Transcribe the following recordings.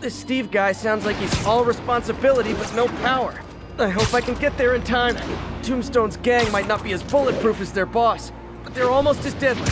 This Steve guy sounds like he's all responsibility but no power. I hope I can get there in time. Tombstone's gang might not be as bulletproof as their boss, but they're almost as deadly.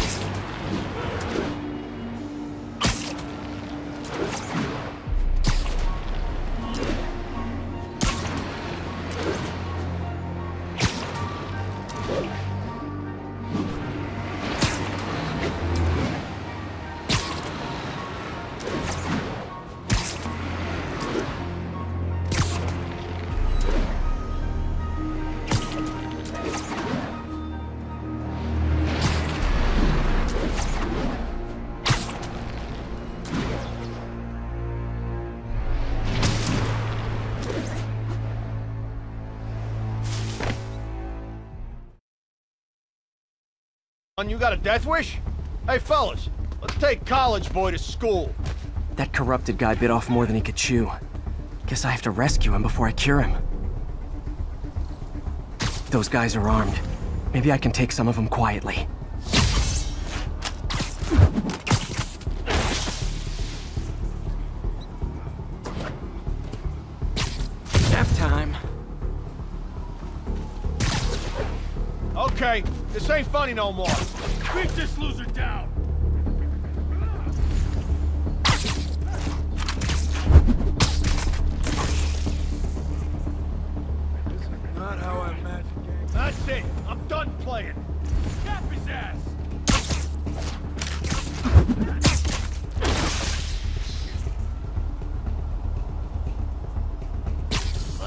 You got a death wish? Hey fellas, let's take college boy to school. That corrupted guy bit off more than he could chew. Guess I have to rescue him before I cure him. Those guys are armed. Maybe I can take some of them quietly. Nap time. Okay, this ain't funny no more. Beat this loser down! Not how I imagined games. That's it! I'm done playing! Snap his ass!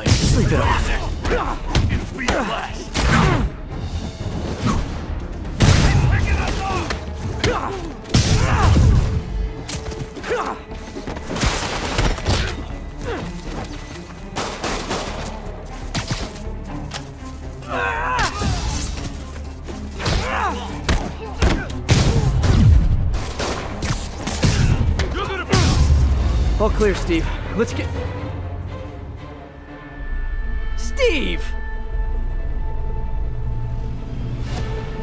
Sleep it off. It'll be your last! All clear, Steve. Let's get... Steve!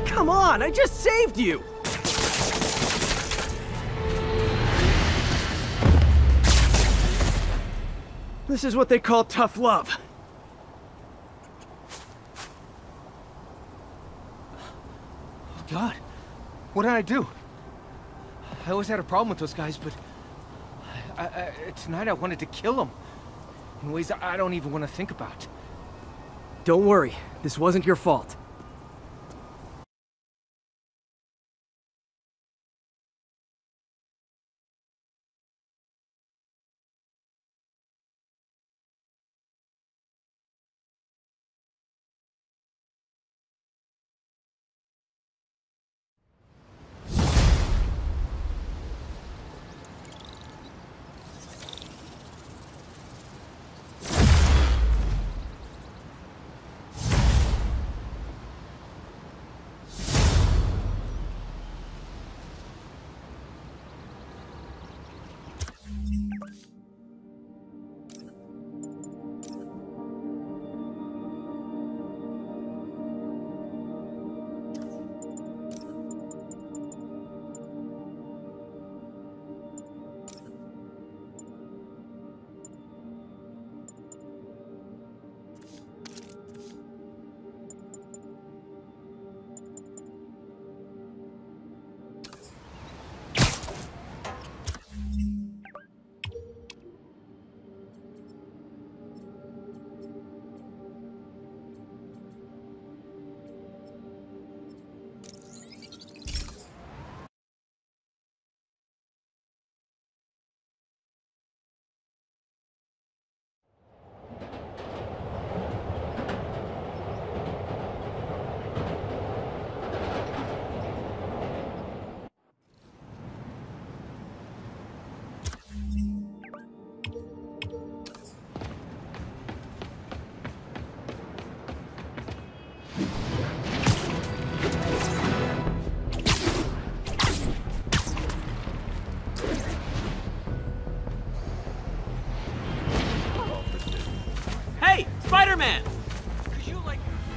Come on, I just saved you! This is what they call tough love. Oh God, what did I do? I always had a problem with those guys, but tonight I wanted to kill them in ways I don't even want to think about. Don't worry, this wasn't your fault.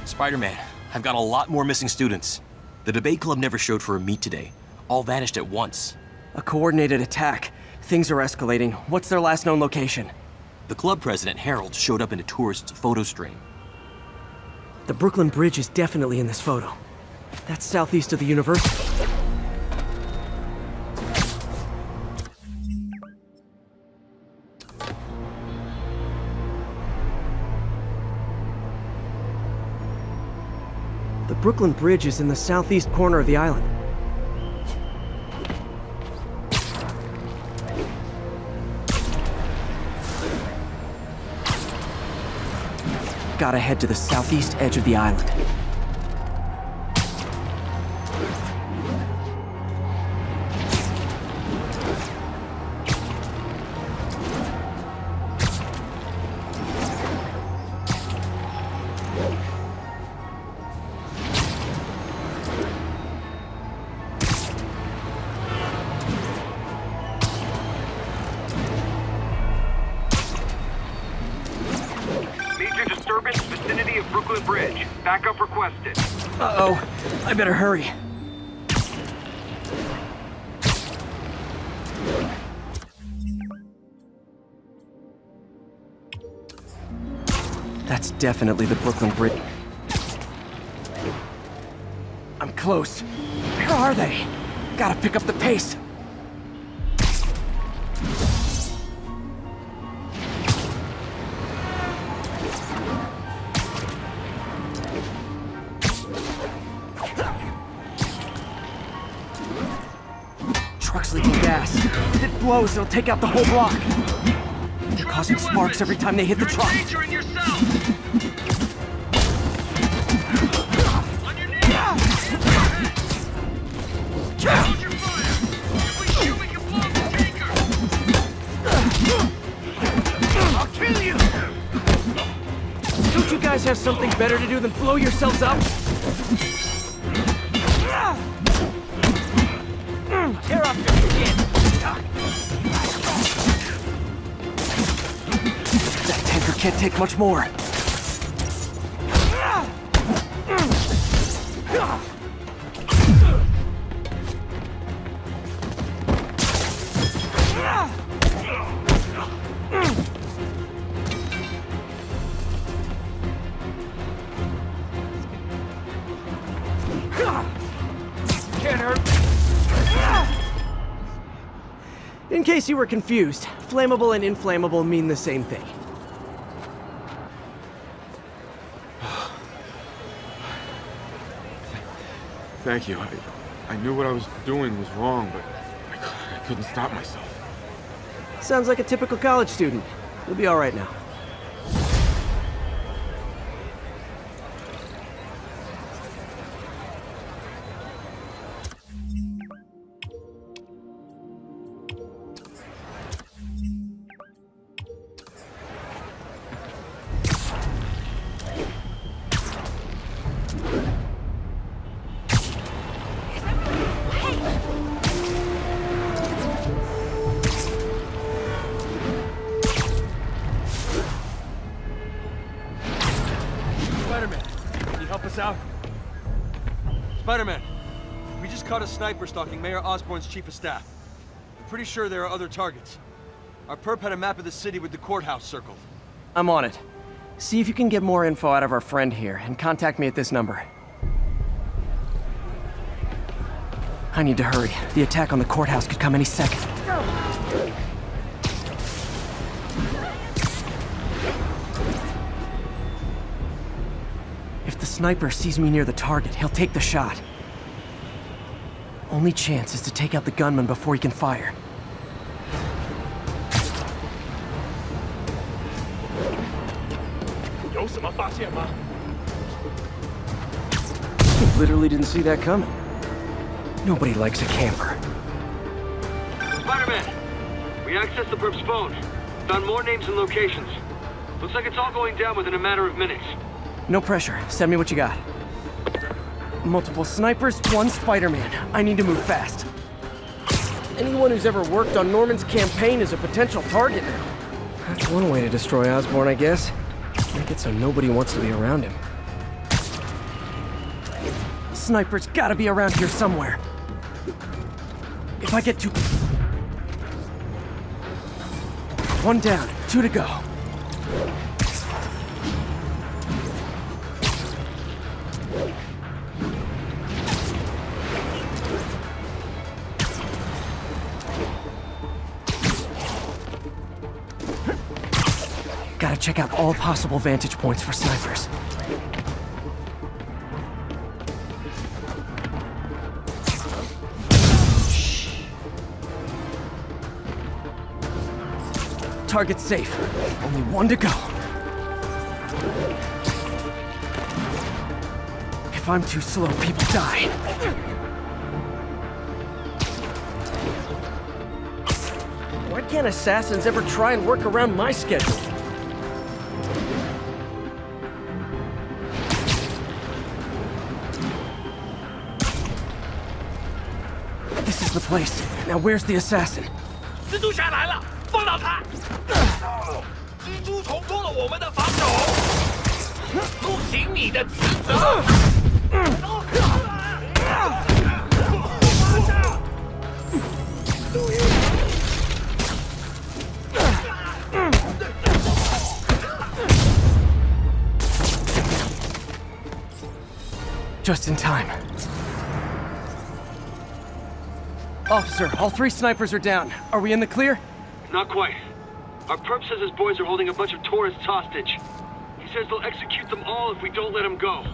Spider-Man, I've got a lot more missing students. The debate club never showed for a meet today. All vanished at once. A coordinated attack. Things are escalating. What's their last known location? The club president, Harold, showed up in a tourist's photo stream. The Brooklyn Bridge is definitely in this photo. That's southeast of the university. The Brooklyn Bridge is in the southeast corner of the island. Gotta head to the southeast edge of the island. Disturbance vicinity of Brooklyn Bridge. Backup requested. Uh-oh. I better hurry. That's definitely the Brooklyn Bridge. I'm close. Where are they? Gotta pick up the pace. Truck's leaking gas. If it blows, it'll take out the whole block. They're causing sparks every time they hit the truck. I'll kill you! Don't you guys have something better to do than blow yourselves up? Tear off your skin! That tanker can't take much more. Can't hurt. In case you were confused, flammable and inflammable mean the same thing. Thank you. I knew what I was doing was wrong, but I couldn't stop myself. Sounds like a typical college student. You'll be all right now. Spider-Man, can you help us out? Spider-Man, we just caught a sniper stalking Mayor Osborn's chief of staff. I'm pretty sure there are other targets. Our perp had a map of the city with the courthouse circled. I'm on it. See if you can get more info out of our friend here, and contact me at this number. I need to hurry. The attack on the courthouse could come any second. If the sniper sees me near the target, he'll take the shot. Only chance is to take out the gunman before he can fire. Literally didn't see that coming. Nobody likes a camper. Spider-Man, we accessed the perp's phone. Found more names and locations. Looks like it's all going down within a matter of minutes. No pressure. Send me what you got. Multiple snipers, one Spider-Man. I need to move fast. Anyone who's ever worked on Norman's campaign is a potential target now. That's one way to destroy Osborn, I guess. Make it so nobody wants to be around him. Sniper's gotta be around here somewhere. If I get too... One down, 2 to go. Gotta check out all possible vantage points for snipers. Target's safe. Only 1 to go. If I'm too slow, people die. Why can't assassins ever try and work around my schedule? This is the place. Now where's the assassin? 蜘蛛侠来了，放倒他！蜘蛛重脱了我们的防守，不行你的职责。Just in time. Officer, all 3 snipers are down. Are we in the clear? Not quite. Our perp says his boys are holding a bunch of tourists hostage. He says they'll execute them all if we don't let them go.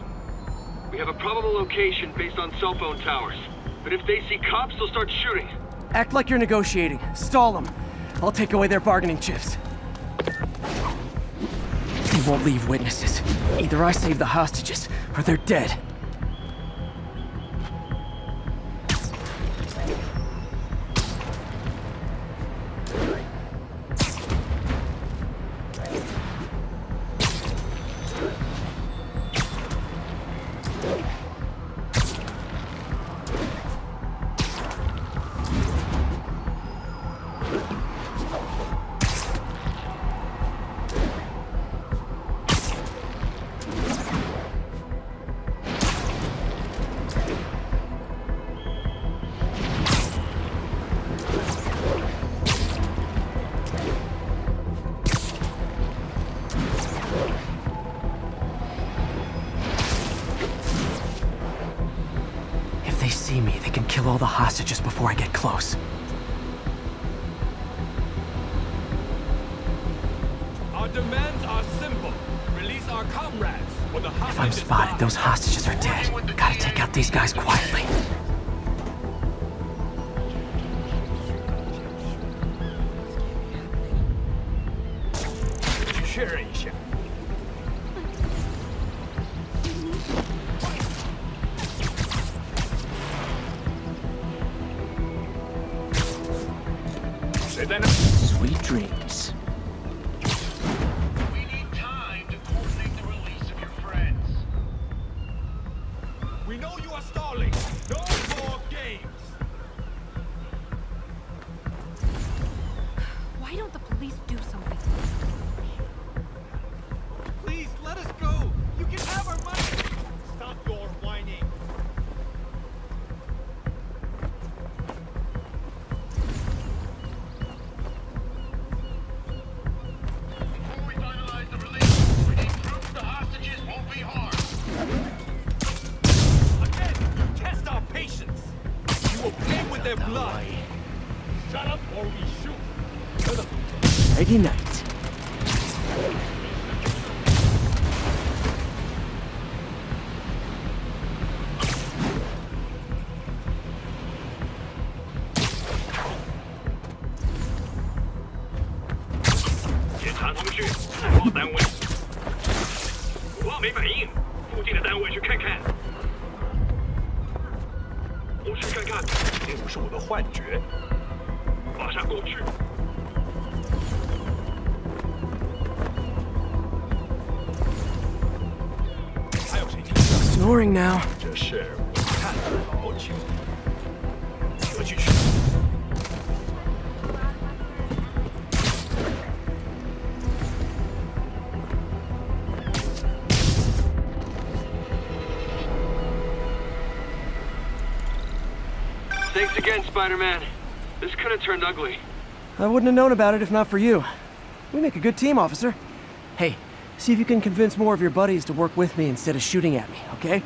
We have a probable location based on cell phone towers. But if they see cops, they'll start shooting. Act like you're negotiating. Stall them. I'll take away their bargaining chips. They won't leave witnesses. Either I save the hostages, or they're dead. See me, they can kill all the hostages before I get close. Our demands are simple. Release our comrades, or the hostages. If I'm spotted, those hostages are dead. Gotta take out these guys quietly. Sweet dreams. We need time to coordinate the release of your friends. We know you are stalling. No more games. Why don't the police do something? Please let us go. You can have our money. Stop your whining. Their blood. Shut up or we shoot. Friday night.检查通讯，报单位。5号没反应，附近的单位去看看。我去看看。 这不是我的幻觉，马上过去。还有谁听？ Snoring now. 这事我看得好清楚。我去去。Thanks again, Spider-Man. This could have turned ugly. I wouldn't have known about it if not for you. We make a good team, officer. Hey, see if you can convince more of your buddies to work with me instead of shooting at me, okay?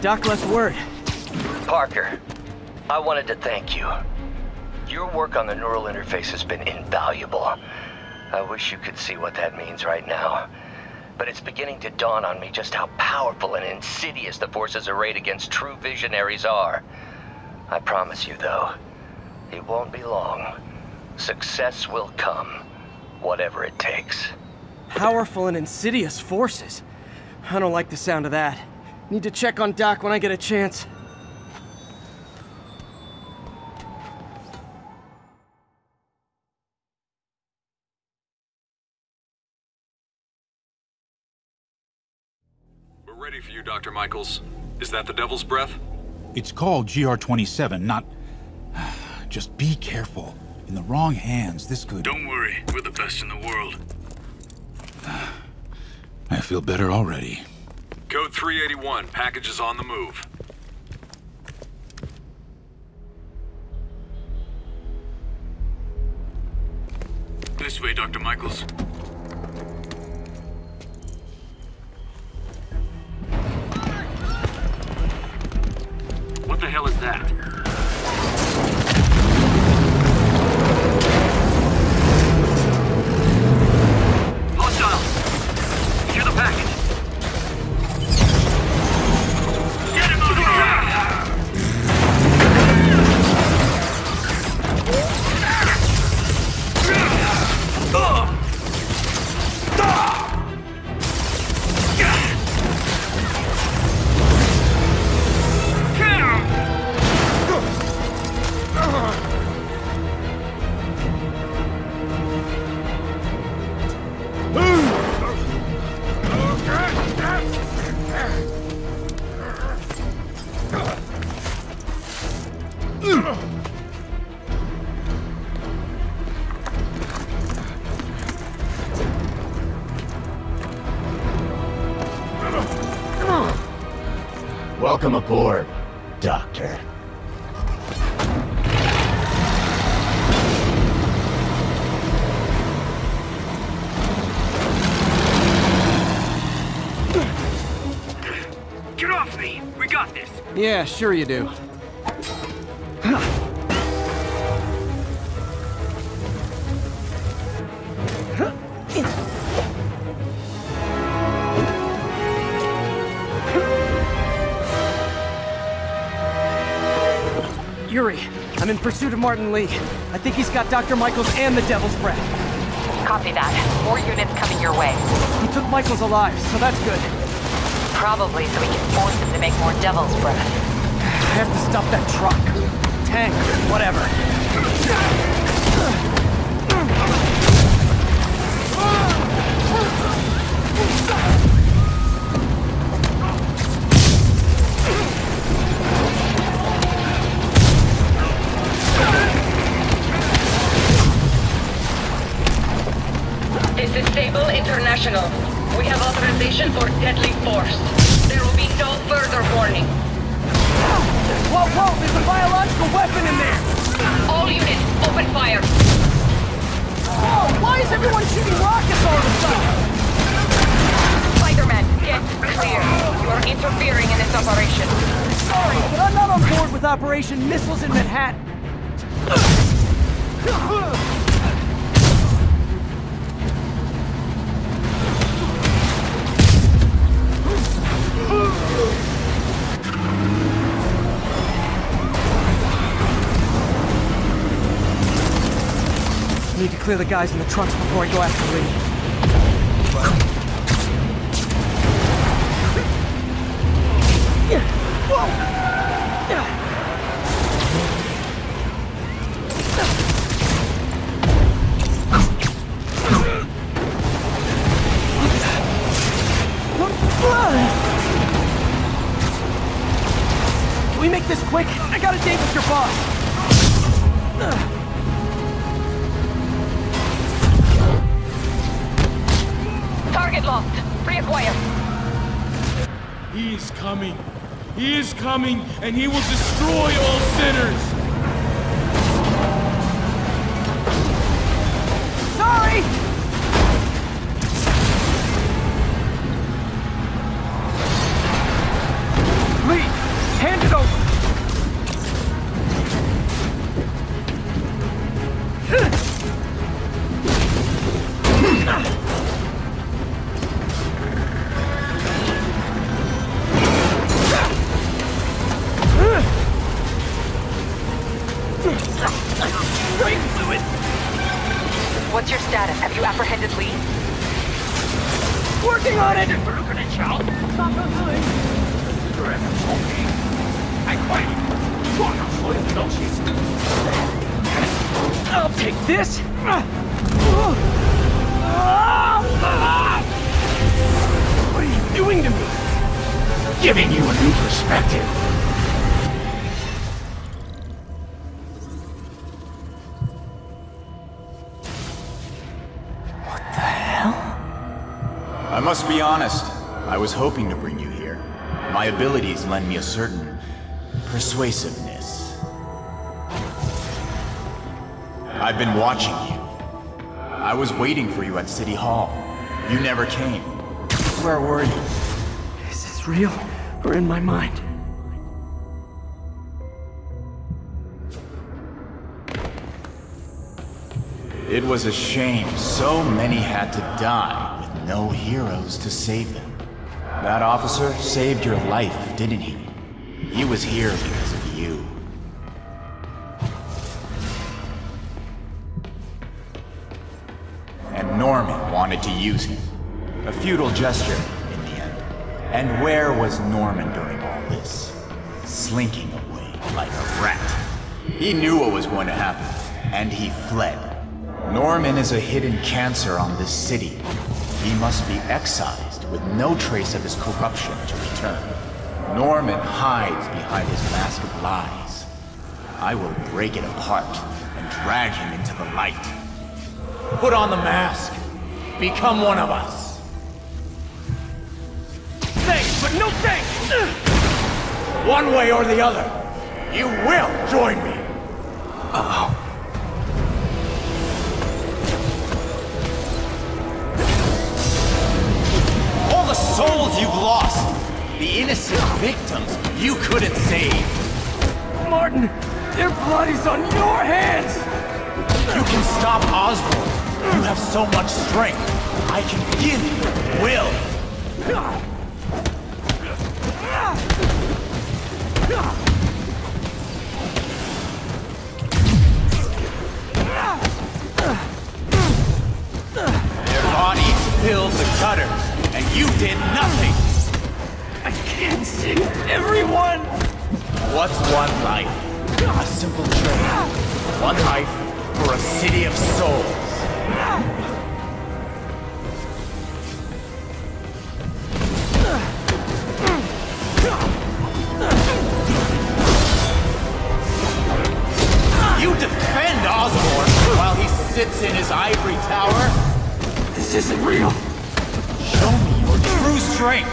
Doc left word. Parker, I wanted to thank you. Your work on the neural interface has been invaluable. I wish you could see what that means right now. But it's beginning to dawn on me just how powerful and insidious the forces arrayed against true visionaries are. I promise you, though, it won't be long. Success will come, whatever it takes. Powerful and insidious forces. I don't like the sound of that. Need to check on Doc when I get a chance. We're ready for you, Dr. Michaels. Is that the Devil's Breath? It's called GR-27, not... Just be careful. In the wrong hands, this could... Don't worry, we're the best in the world. I feel better already. Code 381, package is on the move. This way, Dr. Michaels. What the hell is that? Hostile! Secure the package. Get him on the ground! Welcome aboard, Doctor. Get off me! We got this! Yeah, sure you do. Yuri, I'm in pursuit of Martin Lee. I think he's got Dr. Michaels and the Devil's Breath. Copy that. More units coming your way. He took Michaels alive, so that's good. Probably so we can force him to make more Devil's Breath. I have to stop that truck. Tank, whatever. This is Sable International. We have authorization for deadly force. There will be no further warning. Whoa, whoa, there's a biological weapon in there! All units, open fire! Whoa, why is everyone shooting rockets all of a sudden? Spider-Man, get clear. You interfering in this operation. Sorry, but I'm not on board with Operation Missiles in Manhattan. Need to clear the guys in the trucks before I go after Lee. Can we make this quick? I got a date with your boss. Target locked. Reacquire. He is coming. He is coming, and he will destroy all sinners. Sorry! Lee, hand it over. What's your status? Have you apprehended Lee? Working on it! I'll take this! What are you doing to me? Giving you a new perspective. I must be honest, I was hoping to bring you here. My abilities lend me a certain persuasiveness. I've been watching you. I was waiting for you at City Hall. You never came. Where were you? Is this real or in my mind? It was a shame so many had to die. No heroes to save them. That officer saved your life, didn't he? He was here because of you. And Norman wanted to use him. A futile gesture, in the end. And where was Norman during all this? Slinking away like a rat. He knew what was going to happen, and he fled. Norman is a hidden cancer on this city. He must be excised with no trace of his corruption to return. Norman hides behind his mask of lies. I will break it apart and drag him into the light. Put on the mask. Become one of us. Thanks, but no thanks! One way or the other, you will join me. Uh-oh. All the souls you've lost, the innocent victims you couldn't save. Martin, their blood is on your hands! You can stop Osborn. You have so much strength. I can give you will. Their bodies filled the gutters, and you did nothing. I can't save everyone! What's one life? A simple trade. One life for a city of souls. You defend Osborn while he sits in his ivory tower? This isn't real. Show me your true strength.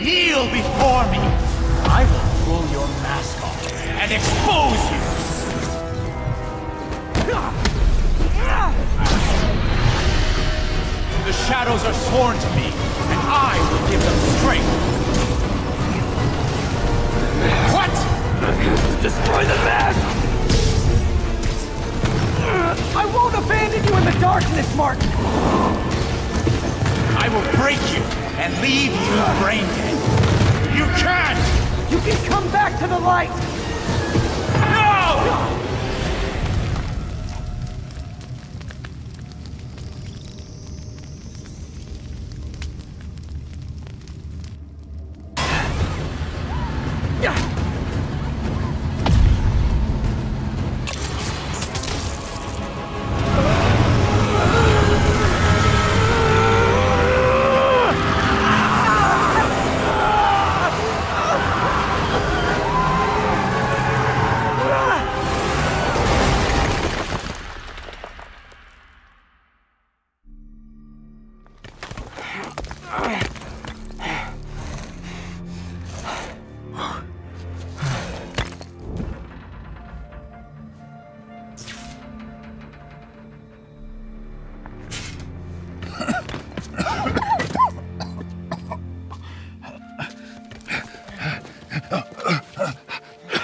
kneel before me, I will pull your mask off and expose you! The shadows are sworn to me, and I will give them strength! What? Destroy the mask! I won't abandon you in the darkness, Martin! I will break you and leave you brain dead. You can't! You can come back to the light! No!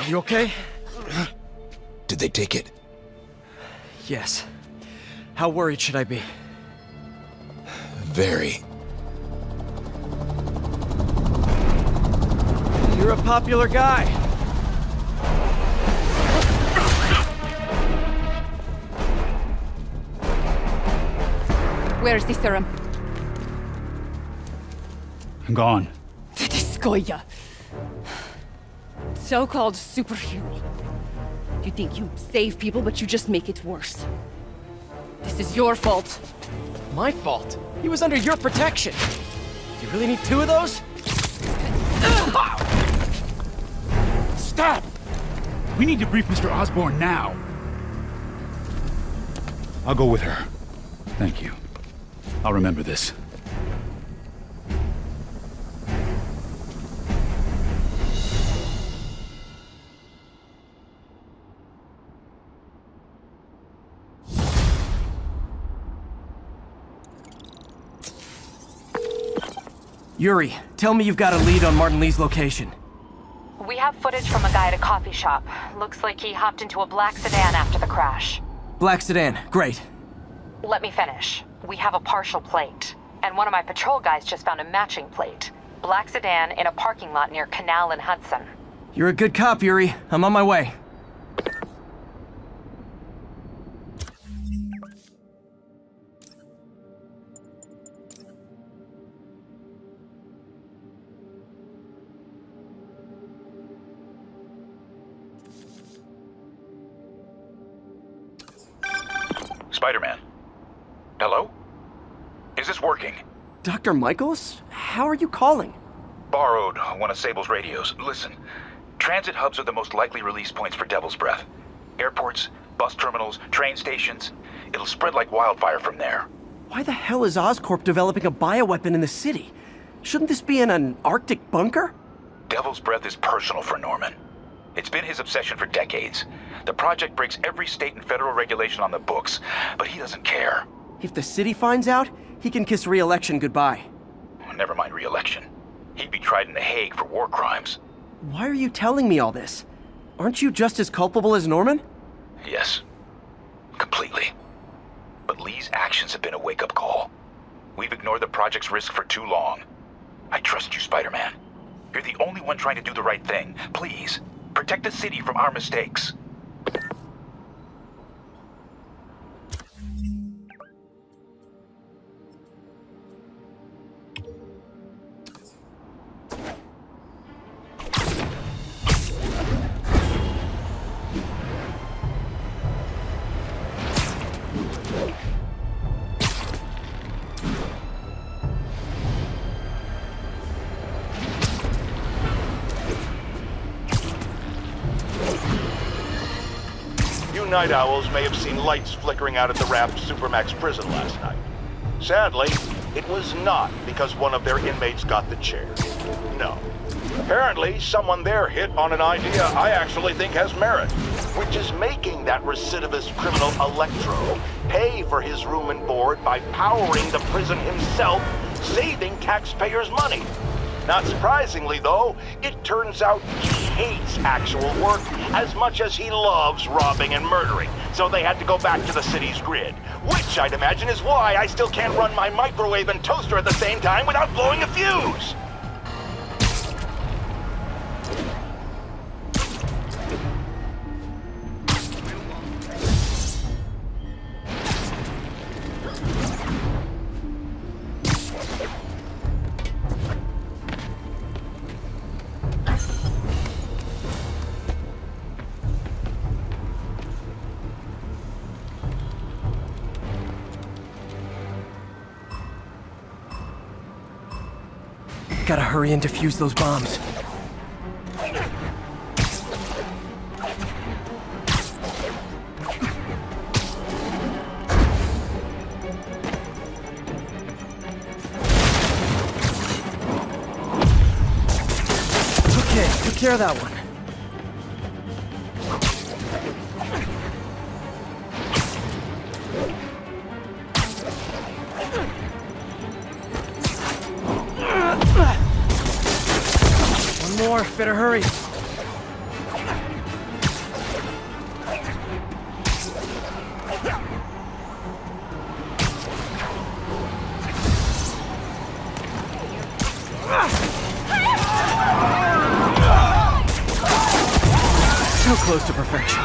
You okay? Did they take it? Yes. How worried should I be? Very. You're a popular guy. Where's the serum? I'm gone. Skoya. So-called superhero. You think you save people, but you just make it worse. This is your fault. My fault? He was under your protection. You really need 2 of those? Stop! We need to brief Mr. Osborn now. I'll go with her. Thank you. I'll remember this. Yuri, tell me you've got a lead on Martin Lee's location. We have footage from a guy at a coffee shop. Looks like he hopped into a black sedan after the crash. Black sedan, great. Let me finish. We have a partial plate. And one of my patrol guys just found a matching plate. Black sedan in a parking lot near Canal and Hudson. You're a good cop, Yuri. I'm on my way. Spider-Man. Hello? Is this working? Dr. Michaels? How are you calling? Borrowed one of Sable's radios. Listen, transit hubs are the most likely release points for Devil's Breath. Airports, bus terminals, train stations. It'll spread like wildfire from there. Why the hell is Oscorp developing a bioweapon in the city? Shouldn't this be in an Arctic bunker? Devil's Breath is personal for Norman. It's been his obsession for decades. The project breaks every state and federal regulation on the books, but he doesn't care. If the city finds out, he can kiss re-election goodbye. Never mind re-election. He'd be tried in The Hague for war crimes. Why are you telling me all this? Aren't you just as culpable as Norman? Yes. Completely. But Lee's actions have been a wake-up call. We've ignored the project's risk for too long. I trust you, Spider-Man. You're the only one trying to do the right thing. Please, protect the city from our mistakes. Night owls may have seen lights flickering out at the Raft Supermax prison last night. Sadly, it was not because one of their inmates got the chair. No. Apparently, someone there hit on an idea I actually think has merit, which is making that recidivist criminal Electro pay for his room and board by powering the prison himself, saving taxpayers' money. Not surprisingly, though, it turns out he hates actual work as much as he loves robbing and murdering, so they had to go back to the city's grid, which I'd imagine is why I still can't run my microwave and toaster at the same time without blowing a fuse. Gotta hurry and defuse those bombs. Okay, took care of that one. Better hurry. So close to perfection.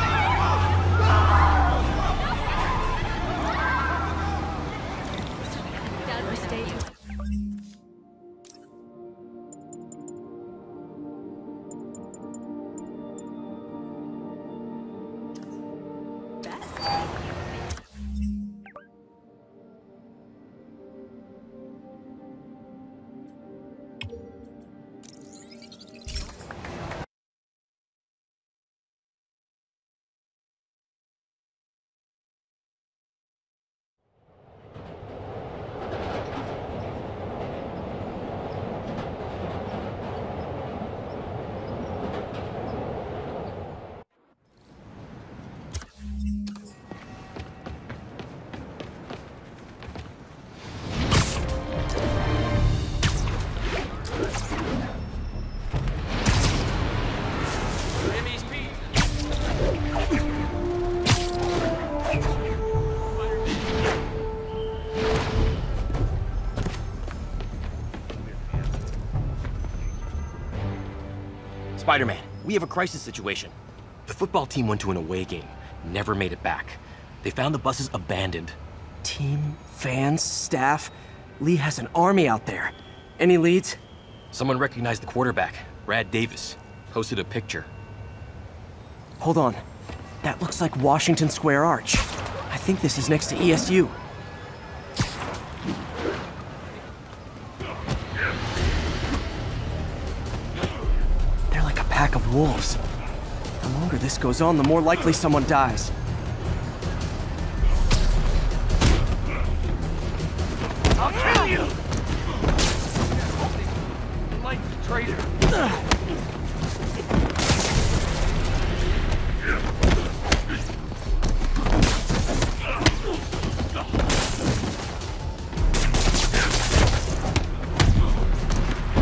Spider-Man, we have a crisis situation. The football team went to an away game, never made it back. They found the buses abandoned. Team, fans, staff. Lee has an army out there. Any leads? Someone recognized the quarterback, Brad Davis. Posted a picture. Hold on. That looks like Washington Square Arch. I think this is next to ESU. They're like a pack of wolves. The longer this goes on, the more likely someone dies. I'll kill you! Like the traitor.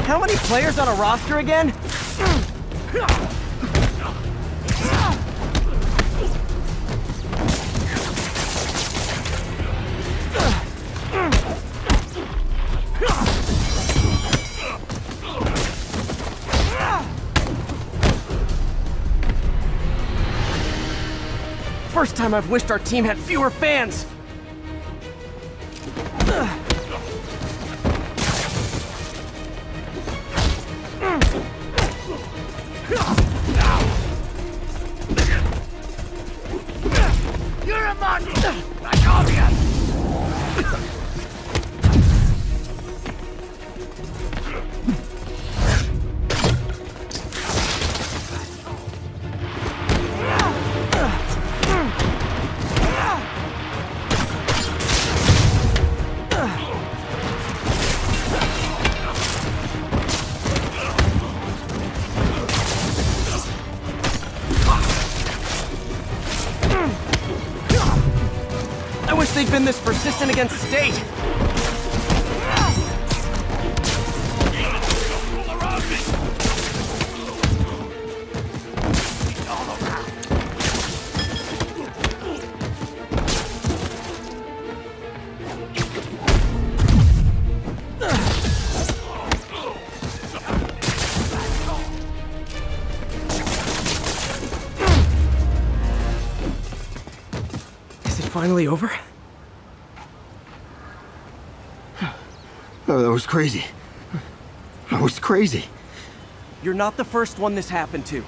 How many players on a roster again? First time I've wished our team had fewer fans. You're a monster! Like obvious! been this persistent against state. Finally over? Oh, that was crazy. That was crazy. You're not the first one this happened to.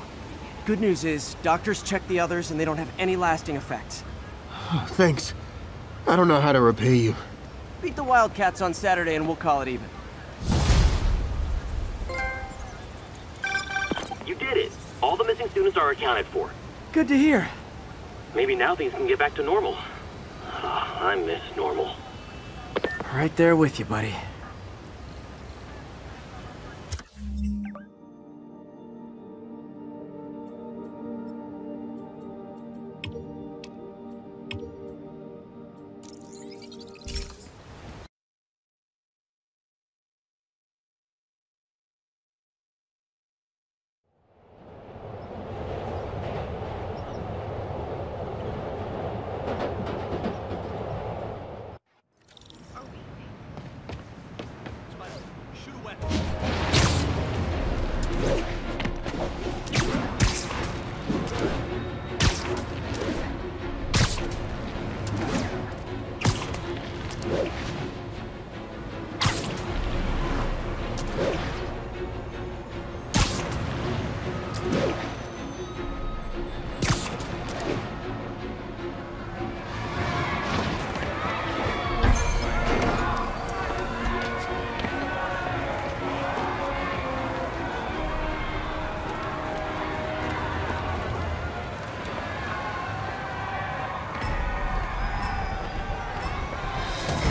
Good news is, doctors checked the others and they don't have any lasting effects. Oh, thanks. I don't know how to repay you. Beat the Wildcats on Saturday and we'll call it even. You did it. All the missing students are accounted for. Good to hear. Maybe now things can get back to normal. I miss normal. Right there with you, buddy.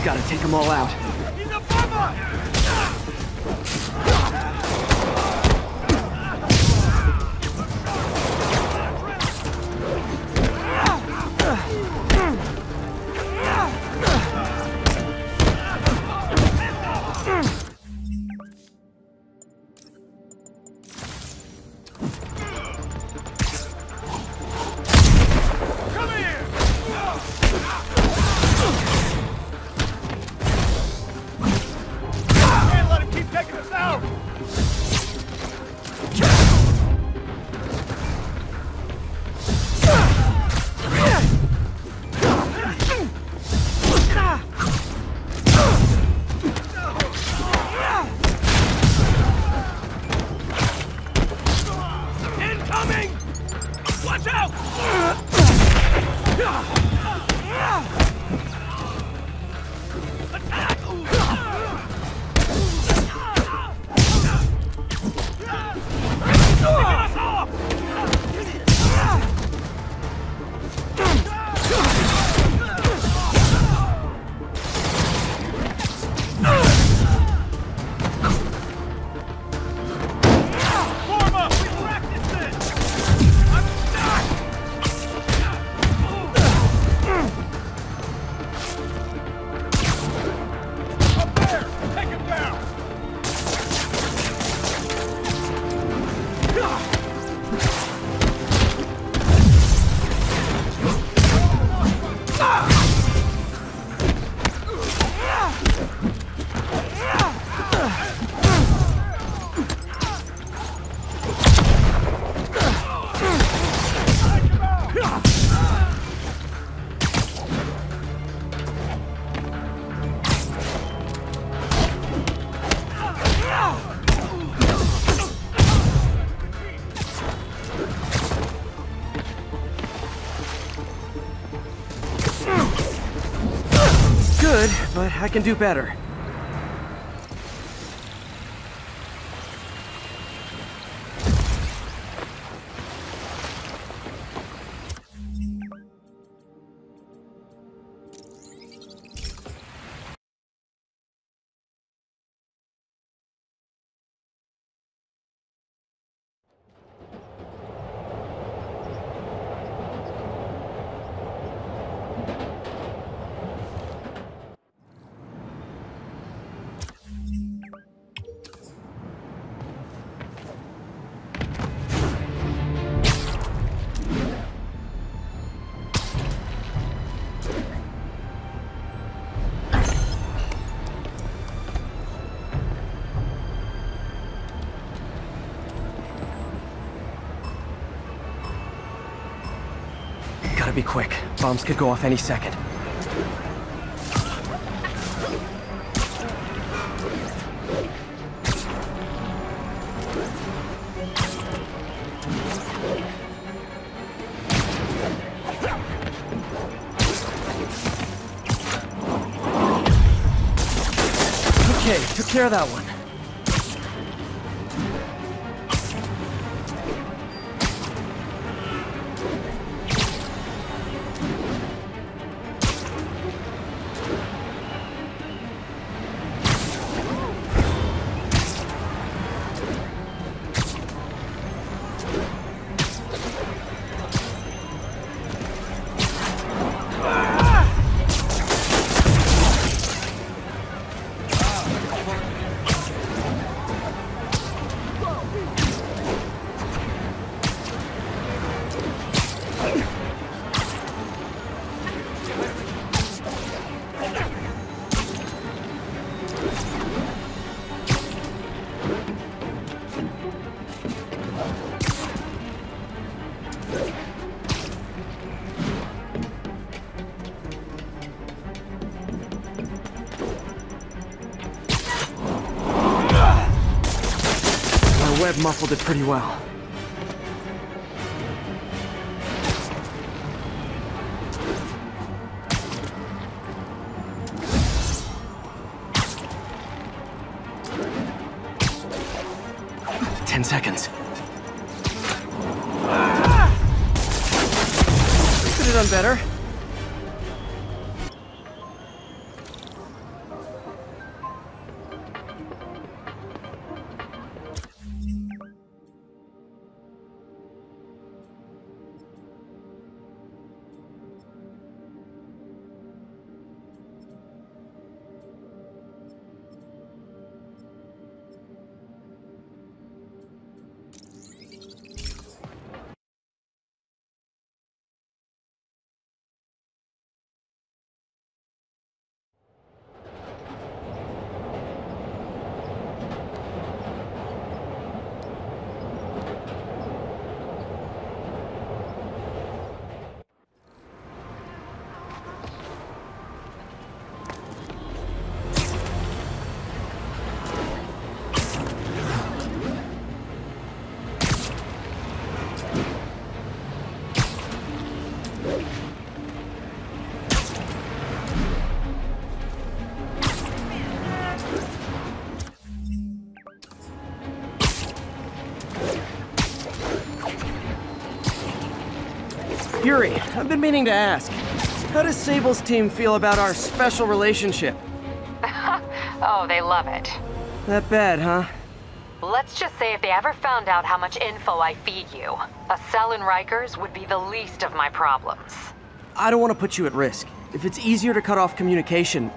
Gotta take them all out. Good, but I can do better. Gotta be quick. Bombs could go off any second. Okay, took care of that one. Web muffled it pretty well. Ten seconds. Could have done better. Yuri, I've been meaning to ask. How does Sable's team feel about our special relationship? Oh, they love it. That bad, huh? Let's just say if they ever found out how much info I feed you, a cell in Rikers would be the least of my problems. I don't want to put you at risk. If it's easier to cut off communication...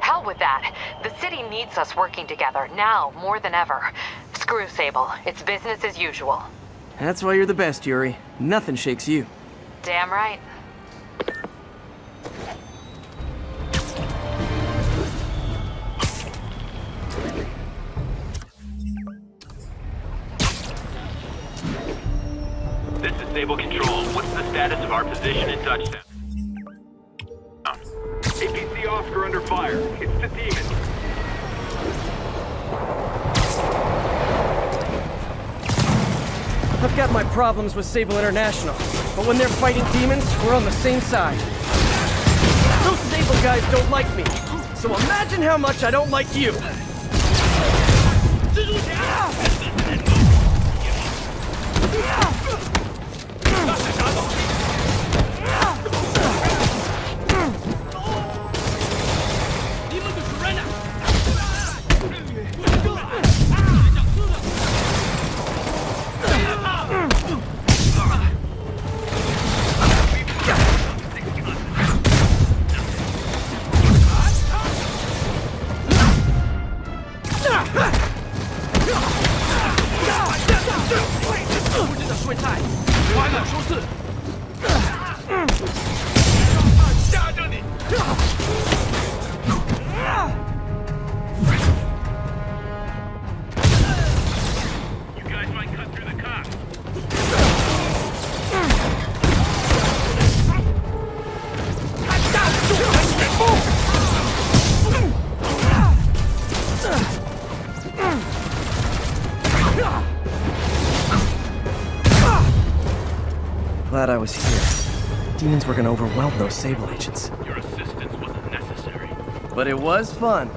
Hell with that. The city needs us working together, now more than ever. Screw Sable. It's business as usual. That's why you're the best, Yuri. Nothing shakes you. Damn right. This is Sable Control. What's the status of our position in touchdown? APC Oscar under fire. It's the demon. I've got my problems with Sable International, but when they're fighting demons, we're on the same side. Those Sable guys don't like me, so imagine how much I don't like you. Glad I was here. Demons were gonna overwhelm those Sable agents. Your assistance wasn't necessary. But it was fun.